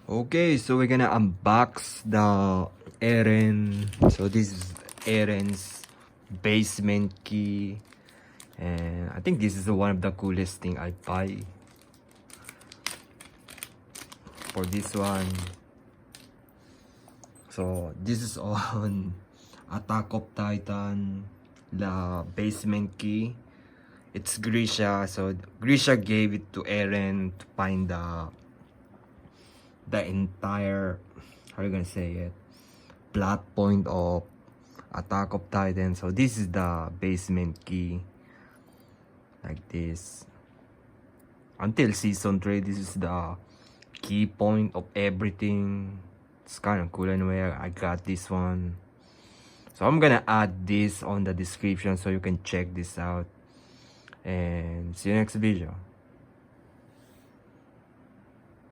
Okay, so we're gonna unbox the Eren. So this is Eren's basement key, and I think this is one of the coolest thing I buy for this one. So this is on Attack of Titan, the basement key. It's Grisha, so Grisha gave it to Eren to find the entire, how are you gonna say it, plot point of Attack of Titan. So this is the basement key, like this. Until season 3, this is the key point of everything. It's kind of cool anyway. I got this one, so I'm gonna add this on the description so you can check this out, and see you next video.